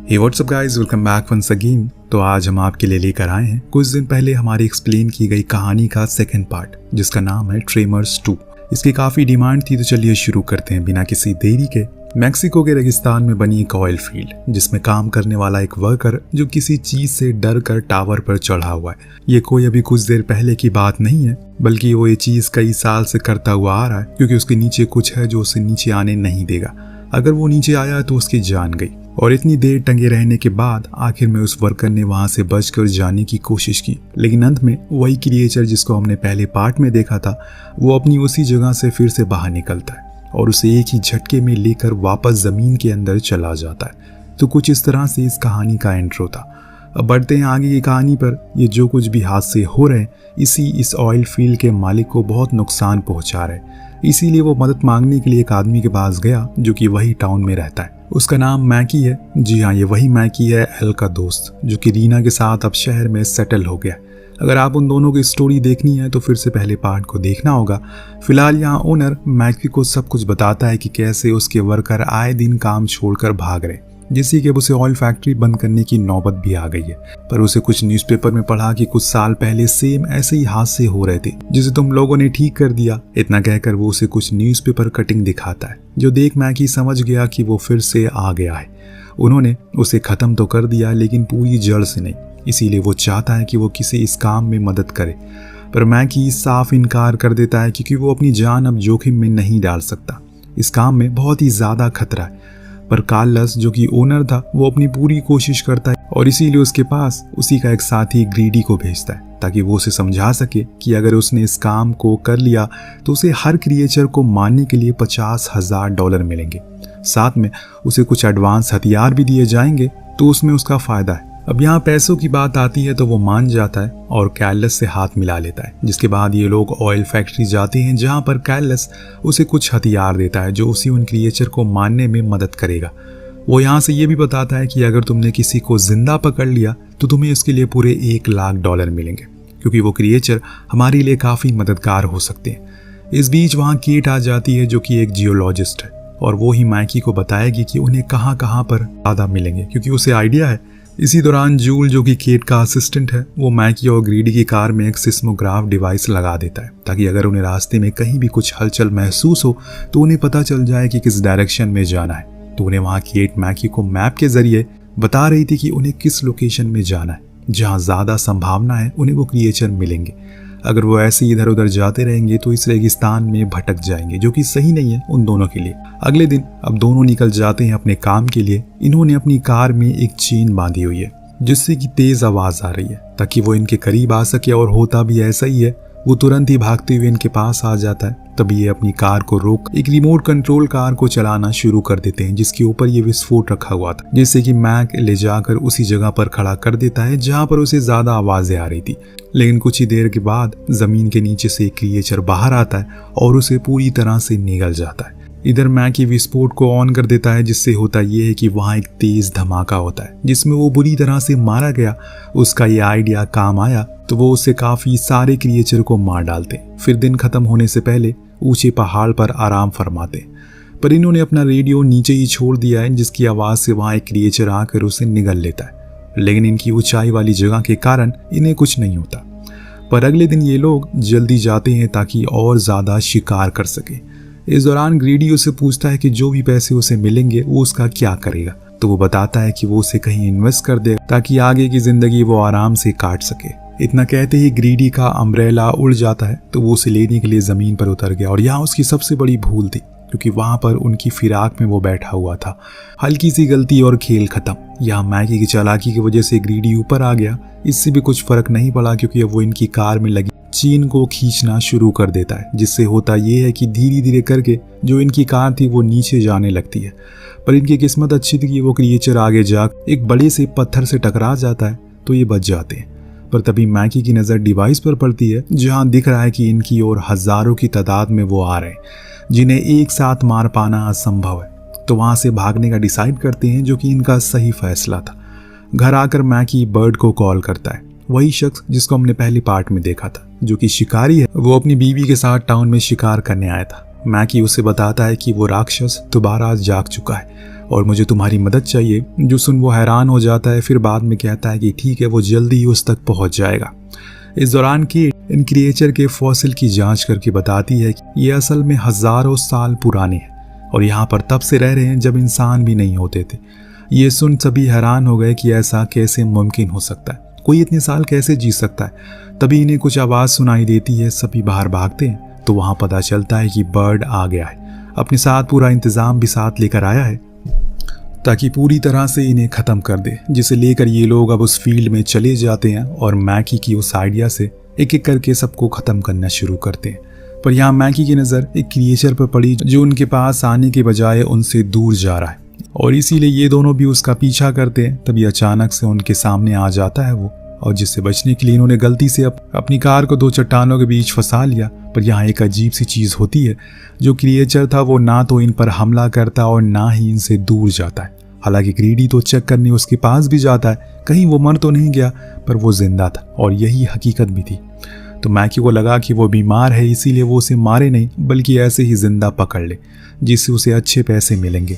हे what's up guys, welcome back once again. तो आज हम आपके लिए लेकर आए हैं कुछ दिन पहले हमारी एक्सप्लेन की गई कहानी का सेकंड पार्ट, जिसका नाम है ट्रेमर्स 2। इसकी काफ़ी डिमांड थी, तो चलिए शुरू करते हैं बिना किसी देरी के। मैक्सिको के रेगिस्तान में बनी एक ऑयल फील्ड जिसमें काम करने वाला एक वर्कर जो किसी चीज से डर कर टावर पर चढ़ा हुआ है। ये कोई अभी कुछ देर पहले की बात नहीं है, बल्कि वो ये चीज कई साल से करता हुआ आ रहा है, क्योंकि उसके नीचे कुछ है जो उसे नीचे आने नहीं देगा। अगर वो नीचे आया तो उसकी जान गई। और इतनी देर टंगे रहने के बाद आखिर में उस वर्कर ने वहां से बचकर जाने की कोशिश की, लेकिन अंत में वही क्रिएचर जिसको हमने पहले पार्ट में देखा था, वो अपनी उसी जगह से फिर से बाहर निकलता है और उसे एक ही झटके में लेकर वापस जमीन के अंदर चला जाता है। तो कुछ इस तरह से इस कहानी का इंट्रो था। अब बढ़ते हैं आगे की कहानी पर। ये जो कुछ भी हादसे हो रहे हैं, इस ऑयल फील्ड के मालिक को बहुत नुकसान पहुंचा रहे, इसीलिए वो मदद मांगने के लिए एक आदमी के पास गया जो कि वही टाउन में रहता है। उसका नाम मैकी है। जी हाँ, ये वही मैकी है, एल का दोस्त, जो कि रीना के साथ अब शहर में सेटल हो गया। अगर आप उन दोनों की स्टोरी देखनी है तो फिर से पहले पार्ट को देखना होगा। फिलहाल यहाँ ओनर मैकी को सब कुछ बताता है कि कैसे उसके वर्कर आए दिन काम छोड़कर भाग रहे, जिससे कि अब उसे ऑयल फैक्ट्री बंद करने की नौबत भी आ गई है। पर उसे कुछ न्यूज़पेपर में पढ़ा कि कुछ साल पहले सेम ऐसे ही हादसे हो रहे थे, जिसे तुम लोगों ने ठीक कर दिया। इतना कहकर वो उसे कुछ न्यूज़पेपर कटिंग दिखाता है, जो देख मैकी समझ गया कि वो फिर से आ गया है। उन्होंने उसे खत्म तो कर दिया, लेकिन पूरी जड़ से नहीं। इसीलिए वो चाहता है कि वो किसी इस काम में मदद करे, पर मैकी साफ इनकार कर देता है, क्योंकि वो अपनी जान अब जोखिम में नहीं डाल सकता। इस काम में बहुत ही ज़्यादा खतरा है। पर कार्लस, जो कि ओनर था, वो अपनी पूरी कोशिश करता है और इसीलिए उसके पास उसी का एक साथी ग्रीडी को भेजता है, ताकि वो उसे समझा सके कि अगर उसने इस काम को कर लिया तो उसे हर क्रिएचर को मारने के लिए $50,000 मिलेंगे। साथ में उसे कुछ एडवांस हथियार भी दिए जाएंगे, तो उसमें उसका फ़ायदा है। अब यहाँ पैसों की बात आती है तो वो मान जाता है और कैर्लस से हाथ मिला लेता है, जिसके बाद ये लोग ऑयल फैक्ट्री जाते हैं, जहाँ पर कैर्लस उसे कुछ हथियार देता है जो उसी उन क्रिएचर को मारने में मदद करेगा। वो यहाँ से ये भी बताता है कि अगर तुमने किसी को जिंदा पकड़ लिया तो तुम्हें उसके लिए पूरे $1,00,000 मिलेंगे, क्योंकि वो क्रिएचर हमारे लिए काफ़ी मददगार हो सकते हैं। इस बीच वहाँ केट आ जाती है, जो कि एक जियोलॉजिस्ट है, और वो ही मैकी को बताएगी कि उन्हें कहाँ कहाँ पर ज़्यादा मिलेंगे, क्योंकि उसे आइडिया है। इसी दौरान जूल, जो कि केट का असिस्टेंट है, वो मैकी और ग्रीडी की कार में एक सिस्मोग्राफ डिवाइस लगा देता है, ताकि अगर उन्हें रास्ते में कहीं भी कुछ हलचल महसूस हो तो उन्हें पता चल जाए कि किस डायरेक्शन में जाना है। तो उन्हें वहाँ केट मैकी को मैप के जरिए बता रही थी कि उन्हें किस लोकेशन में जाना है, जहाँ ज़्यादा संभावना है उन्हें वो क्रिएचर मिलेंगे। अगर वो ऐसे इधर उधर जाते रहेंगे तो इस रेगिस्तान में भटक जाएंगे, जो कि सही नहीं है उन दोनों के लिए। अगले दिन अब दोनों निकल जाते हैं अपने काम के लिए। इन्होंने अपनी कार में एक चेन बांधी हुई है, जिससे कि तेज आवाज आ रही है, ताकि वो इनके करीब आ सके, और होता भी ऐसा ही है। वो तुरंत ही भागते हुए इनके पास आ जाता है। तभी ये अपनी कार को रोक एक रिमोट कंट्रोल कार को चलाना शुरू कर देते हैं, जिसके ऊपर ये विस्फोट रखा हुआ था, जिससे कि मैक ले जाकर उसी जगह पर खड़ा कर देता है जहां पर उसे ज्यादा आवाजें आ रही थी। लेकिन कुछ ही देर के बाद जमीन के नीचे से एक क्रिएचर बाहर आता है और उसे पूरी तरह से निगल जाता है। इधर मैकी विस्फोट को ऑन कर देता है, जिससे होता यह है कि वहाँ एक तेज धमाका होता है, जिसमें वो बुरी तरह से मारा गया। उसका ये आइडिया काम आया तो वो उससे काफी सारे क्रिएचर को मार डालते। फिर दिन खत्म होने से पहले ऊंचे पहाड़ पर आराम फरमाते। पर इन्होंने अपना रेडियो नीचे ही छोड़ दिया है, जिसकी आवाज से वहाँ एक क्रिएचर आकर उसे निगल लेता है। लेकिन इनकी ऊंचाई वाली जगह के कारण इन्हें कुछ नहीं होता। पर अगले दिन ये लोग जल्दी जाते हैं ताकि और ज्यादा शिकार कर सके। इस दौरान ग्रीडी उसे पूछता है कि जो भी पैसे उसे मिलेंगे वो उसका क्या करेगा। तो वो बताता है कि वो उसे कहीं इन्वेस्ट कर दे, ताकि आगे की जिंदगी वो आराम से काट सके। इतना कहते ही ग्रीडी का अम्ब्रेला उड़ जाता है, तो वो उसे लेने के लिए जमीन पर उतर गया। और यहाँ उसकी सबसे बड़ी भूल थी, क्योंकि वहां पर उनकी फिराक में वो बैठा हुआ था। हल्की सी गलती और खेल खत्म। यहाँ मैकी की चालाकी की वजह से ग्रीडी ऊपर आ गया। इससे भी कुछ फर्क नहीं पड़ा, क्योंकि अब वो इनकी कार में लगी चेन को खींचना शुरू कर देता है, जिससे होता ये है कि धीरे धीरे करके जो इनकी कार थी वो नीचे जाने लगती है। पर इनकी किस्मत अच्छी थी कि वो क्रिएचर आगे जा एक बड़े से पत्थर से टकरा जाता है, तो ये बच जाते हैं। पर तभी मैकी की नज़र डिवाइस पर पड़ती है, जहां दिख रहा है कि इनकी ओर हजारों की तादाद में वो आ रहे हैं, जिन्हें एक साथ मार पाना असंभव है। तो वहां से भागने का डिसाइड करते हैं, जो कि इनका सही फैसला था। घर आकर मैकी बर्ड को कॉल करता है, वही शख्स जिसको हमने पहली पार्ट में देखा था, जो कि शिकारी है। वो अपनी बीवी के साथ टाउन में शिकार करने आया था। मैकी उसे बताता है कि वो राक्षस दोबारा जाग चुका है और मुझे तुम्हारी मदद चाहिए। जो सुन वो हैरान हो जाता है, फिर बाद में कहता है कि ठीक है, वो जल्दी ही उस तक पहुंच जाएगा। इस दौरान केट इन क्रिएचर के फॉसिल की जांच करके बताती है कि ये असल में हजारों साल पुराने हैं और यहाँ पर तब से रह रहे हैं जब इंसान भी नहीं होते थे। ये सुन सभी हैरान हो गए कि ऐसा कैसे मुमकिन हो सकता है, कोई इतने साल कैसे जी सकता है। तभी इन्हें कुछ आवाज़ सुनाई देती है, सभी बाहर भागते हैं तो वहाँ पता चलता है कि बर्ड आ गया है, अपने साथ पूरा इंतज़ाम भी साथ लेकर आया है ताकि पूरी तरह से इन्हें ख़त्म कर दे, जिसे लेकर ये लोग अब उस फील्ड में चले जाते हैं और मैकी की उस आइडिया से एक एक करके सबको ख़त्म करना शुरू करते हैं। पर यहाँ मैकी की नज़र एक क्रिएचर पर पड़ी जो उनके पास आने के बजाय उनसे दूर जा रहा है और इसीलिए ये दोनों भी उसका पीछा करते हैं। तभी अचानक से उनके सामने आ जाता है वो, और जिससे बचने के लिए इन्होंने गलती से अपनी कार को 2 चट्टानों के बीच फंसा लिया। पर यहाँ एक अजीब सी चीज़ होती है, जो क्रिएचर था वो ना तो इन पर हमला करता और ना ही इनसे दूर जाता है। हालांकि ग्रीडी तो चेक करने उसके पास भी जाता है कहीं वो मर तो नहीं गया, पर वो जिंदा था और यही हकीकत भी थी। तो मैकी को लगा कि वो बीमार है, इसीलिए वो उसे मारे नहीं बल्कि ऐसे ही जिंदा पकड़ ले, जिससे उसे अच्छे पैसे मिलेंगे।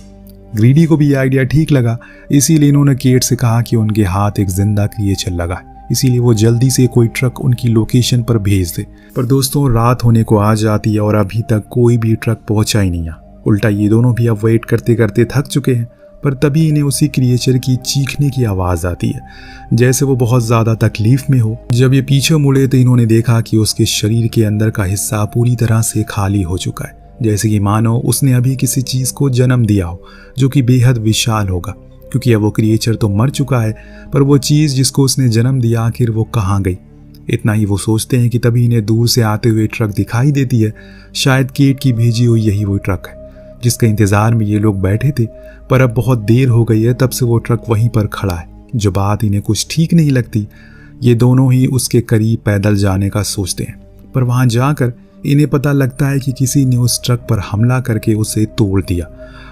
ग्रीडी को भी ये आइडिया ठीक लगा, इसीलिए इन्होंने केट से कहा कि उनके हाथ एक जिंदा क्रिएचर लगा है, इसीलिए वो जल्दी से कोई ट्रक उनकी लोकेशन पर भेज दे। पर दोस्तों रात होने को आ जाती है और अभी तक कोई भी ट्रक पहुंचा ही नहीं। उल्टा ये दोनों भी अब वेट करते करते थक चुके हैं। पर तभी इन्हें उसी क्रिएचर की चीखने की आवाज़ आती है, जैसे वो बहुत ज़्यादा तकलीफ में हो। जब ये पीछे मुड़े तो इन्होंने देखा कि उसके शरीर के अंदर का हिस्सा पूरी तरह से खाली हो चुका है, जैसे कि मानो उसने अभी किसी चीज़ को जन्म दिया हो जो कि बेहद विशाल होगा, क्योंकि अब वो क्रिएचर तो मर चुका है, पर वो चीज़ जिसको उसने जन्म दिया आखिर वो कहाँ गई। इतना ही वो सोचते हैं कि तभी इन्हें दूर से आते हुए ट्रक दिखाई देती है। शायद केट की भेजी हुई यही वो ट्रक है जिसके इंतज़ार में ये लोग बैठे थे, पर अब बहुत देर हो गई है तब से वो ट्रक वहीं पर खड़ा है। जो बात इन्हें कुछ ठीक नहीं लगती, ये दोनों ही उसके करीब पैदल जाने का सोचते हैं, पर वहाँ जाकर इन्हें पता लगता है कि किसी ने उस ट्रक पर हमला करके उसे तोड़ दिया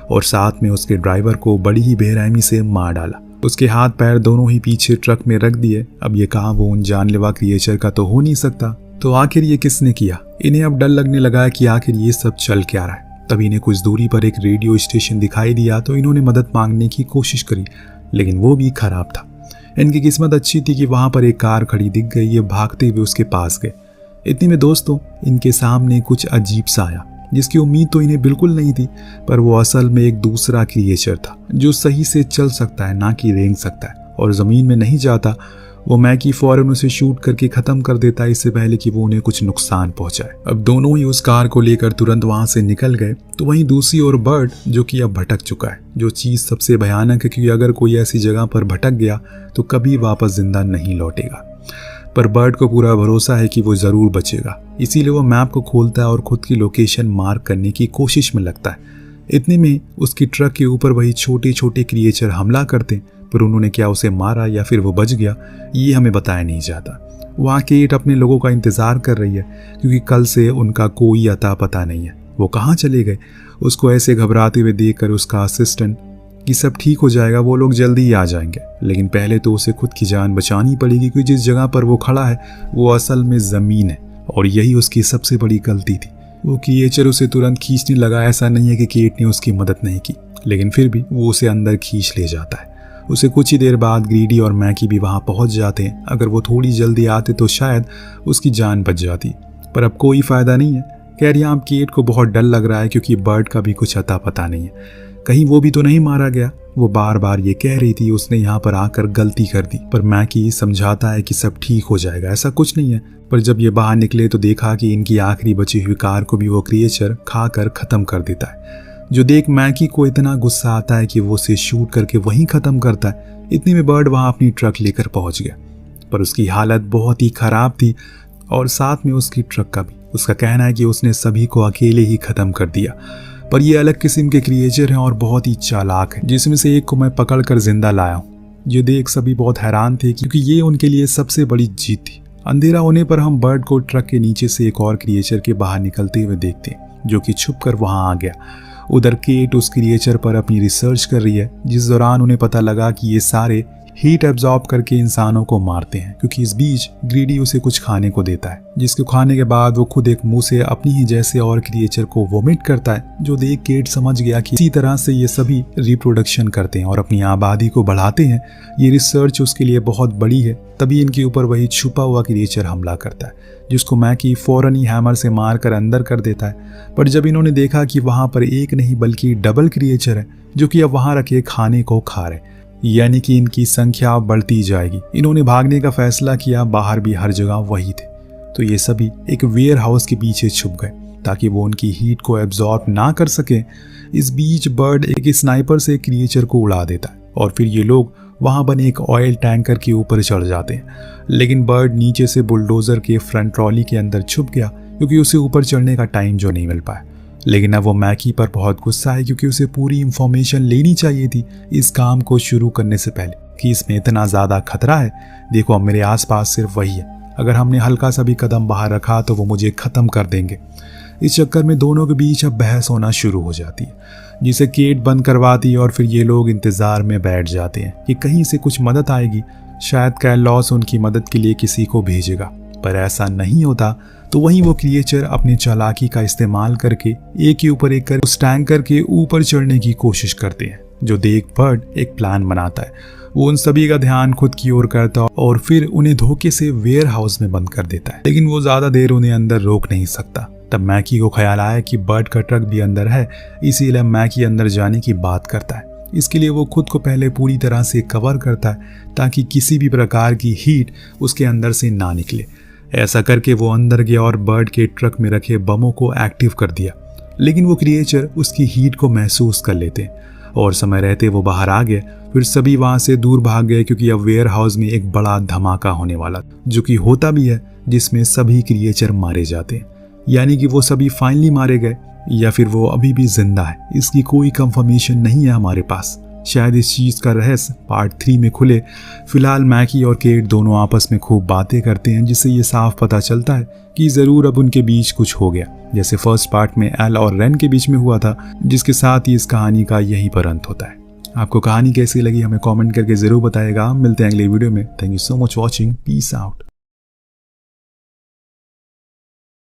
और साथ में उसके ड्राइवर को बड़ी ही बेरहमी से मार डाला। उसके हाथ पैर दोनों ही पीछे ट्रक में रख दिए। अब ये काम वो उन जानलेवा क्रिएचर का तो हो नहीं सकता, तो आखिर ये किसने किया। इन्हें अब डर लगने लगा कि आखिर ये सब चल क्या रहा है। तभी इन्हें कुछ दूरी पर एक रेडियो स्टेशन दिखाई दिया तो इन्होंने मदद मांगने की कोशिश करी, लेकिन वो भी खराब था। इनकी किस्मत अच्छी थी कि वहां पर एक कार खड़ी दिख गई। ये भागते हुए उसके पास गए। इतने में दोस्तों इनके सामने कुछ अजीब सा आया, जिसकी उम्मीद तो इन्हें बिल्कुल नहीं थी, पर वो असल में एक दूसरा क्रिएचर था जो सही से चल सकता है, ना कि रेंग सकता है और ज़मीन में नहीं जाता। वो मैकी फौरन उसे शूट करके ख़त्म कर देता है, इससे पहले कि वो उन्हें कुछ नुकसान पहुंचाए। अब दोनों ही उस कार को लेकर तुरंत वहां से निकल गए। तो वहीं दूसरी ओर बर्ड, जो कि अब भटक चुका है, जो चीज़ सबसे भयानक है क्योंकि अगर कोई ऐसी जगह पर भटक गया तो कभी वापस जिंदा नहीं लौटेगा। पर बर्ड को पूरा भरोसा है कि वो ज़रूर बचेगा, इसीलिए वो मैप को खोलता है और खुद की लोकेशन मार्क करने की कोशिश में लगता है। इतने में उसकी ट्रक के ऊपर वही छोटे छोटे क्रिएचर हमला करते, पर उन्होंने क्या उसे मारा या फिर वो बच गया, ये हमें बताया नहीं जाता। वहाँ केट अपने लोगों का इंतज़ार कर रही है क्योंकि कल से उनका कोई अता पता नहीं है, वो कहाँ चले गए। उसको ऐसे घबराते हुए देखकर उसका असिस्टेंट कि सब ठीक हो जाएगा, वो लोग जल्दी ही आ जाएंगे, लेकिन पहले तो उसे खुद की जान बचानी पड़ेगी क्योंकि जिस जगह पर वो खड़ा है वो असल में ज़मीन है और यही उसकी सबसे बड़ी गलती थी। वो क्रिएचर उसे तुरंत खींचने लगा। ऐसा नहीं है कि केट ने उसकी मदद नहीं की, लेकिन फिर भी वो उसे अंदर खींच ले जाता है। उसे कुछ ही देर बाद ग्रीडी और मैकी भी वहाँ पहुँच जाते हैं। अगर वो थोड़ी जल्दी आते तो शायद उसकी जान बच जाती, पर अब कोई फ़ायदा नहीं है। खैर यहाँ केट को बहुत डर लग रहा है क्योंकि बर्ड का भी कुछ अता पता नहीं है, कहीं वो भी तो नहीं मारा गया। वो बार बार ये कह रही थी उसने यहाँ पर आकर गलती कर दी, पर मैकी समझाता है कि सब ठीक हो जाएगा, ऐसा कुछ नहीं है। पर जब ये बाहर निकले तो देखा कि इनकी आखिरी बची हुई कार को भी वो क्रिएचर खा कर ख़त्म कर देता है, जो देख मैकी को इतना गुस्सा आता है कि वो उसे शूट करके वहीं ख़त्म करता है। इतने में बर्ड वहाँ अपनी ट्रक लेकर पहुँच गया, पर उसकी हालत बहुत ही ख़राब थी और साथ में उसकी ट्रक का भी। उसका कहना है कि उसने सभी को अकेले ही ख़त्म कर दिया, पर ये अलग किस्म के क्रिएचर हैं और बहुत ही चालाक हैं, जिसमें से एक को मैं पकड़ कर जिंदा लाया हूँ। ये देख सभी बहुत हैरान थे क्योंकि ये उनके लिए सबसे बड़ी जीत थी। अंधेरा होने पर हम बर्ड को ट्रक के नीचे से एक और क्रिएचर के बाहर निकलते हुए देखते हैं, जो कि छुप कर वहाँ आ गया। उधर केट उस क्रिएचर पर अपनी रिसर्च कर रही है, जिस दौरान उन्हें पता लगा कि ये सारे हीट एब्जॉर्ब करके इंसानों को मारते हैं, क्योंकि इस बीच ग्रीडी उसे कुछ खाने को देता है, जिसको खाने के बाद वो खुद एक मुंह से अपनी ही जैसे और क्रिएचर को वोमिट करता है, जो देख केट समझ गया कि इसी तरह से ये सभी रिप्रोडक्शन करते हैं और अपनी आबादी को बढ़ाते हैं। ये रिसर्च उसके लिए बहुत बड़ी है। तभी इनके ऊपर वही छुपा हुआ क्रिएचर हमला करता है, जिसको मैकी फौरन ही हैमर से मारकर अंदर कर देता है। पर जब इन्होंने देखा कि वहां पर एक नहीं बल्कि डबल क्रिएचर है जो कि अब वहां रखे खाने को खा रहे, यानी कि इनकी संख्या बढ़ती जाएगी, इन्होंने भागने का फैसला किया। बाहर भी हर जगह वही थे, तो ये सभी एक वेयर हाउस के पीछे छुप गए ताकि वो उनकी हीट को एब्जॉर्ब ना कर सके। इस बीच बर्ड एक स्नाइपर से क्रिएचर को उड़ा देता है और फिर ये लोग वहां बने एक ऑयल टैंकर के ऊपर चढ़ जाते हैं। लेकिन बर्ड नीचे से बुलडोजर के फ्रंट ट्रॉली के अंदर छुप गया, क्योंकि उसे ऊपर चढ़ने का टाइम जो नहीं मिल पाया। लेकिन अब वो मैकी पर बहुत गुस्सा है, क्योंकि उसे पूरी इंफॉर्मेशन लेनी चाहिए थी इस काम को शुरू करने से पहले कि इसमें इतना ज़्यादा खतरा है। देखो, अब मेरे आसपास सिर्फ वही है, अगर हमने हल्का सा भी कदम बाहर रखा तो वो मुझे ख़त्म कर देंगे। इस चक्कर में दोनों के बीच अब बहस होना शुरू हो जाती है, जिसे केट बंद करवाती है और फिर ये लोग इंतज़ार में बैठ जाते हैं कि कहीं से कुछ मदद आएगी। शायद कैलॉस उनकी मदद के लिए किसी को भेजेगा, पर ऐसा नहीं होता। तो वहीं वो क्रिएचर अपनी चालाकी का इस्तेमाल करके एक के ऊपर एक कर उस टैंकर के ऊपर चढ़ने की कोशिश करते हैं, जो देख बर्ड एक प्लान बनाता है। वो उन सभी का ध्यान खुद की ओर करता है और फिर उन्हें धोखे से वेयर हाउस में बंद कर देता है। लेकिन वो ज़्यादा देर उन्हें अंदर रोक नहीं सकता। तब मैकी को ख्याल आया कि बर्ड का ट्रक भी अंदर है, इसीलिए मैकी अंदर जाने की बात करता है। इसके लिए वो खुद को पहले पूरी तरह से कवर करता है ताकि किसी भी प्रकार की हीट उसके अंदर से ना निकले। ऐसा करके वो अंदर गया और बर्ड के ट्रक में रखे बमों को एक्टिव कर दिया। लेकिन वो क्रिएचर उसकी हीट को महसूस कर लेते और समय रहते वो बाहर आ गए। फिर सभी वहां से दूर भाग गए, क्योंकि अब वेयर हाउस में एक बड़ा धमाका होने वाला, जो कि होता भी है, जिसमें सभी क्रिएचर मारे जाते हैं। यानी कि वो सभी फाइनली मारे गए या फिर वो अभी भी जिंदा है, इसकी कोई कंफर्मेशन नहीं है हमारे पास। शायद इस चीज़ का रहस्य पार्ट 3 में खुले। फिलहाल मैकी और केट दोनों आपस में खूब बातें करते हैं, जिससे ये साफ पता चलता है कि ज़रूर अब उनके बीच कुछ हो गया, जैसे फर्स्ट पार्ट में एल और रेन के बीच में हुआ था, जिसके साथ ही इस कहानी का यहीं पर अंत होता है। आपको कहानी कैसी लगी हमें कमेंट करके ज़रूर बताइएगा। मिलते हैं अगले वीडियो में। Thank you so much watching. Peace out.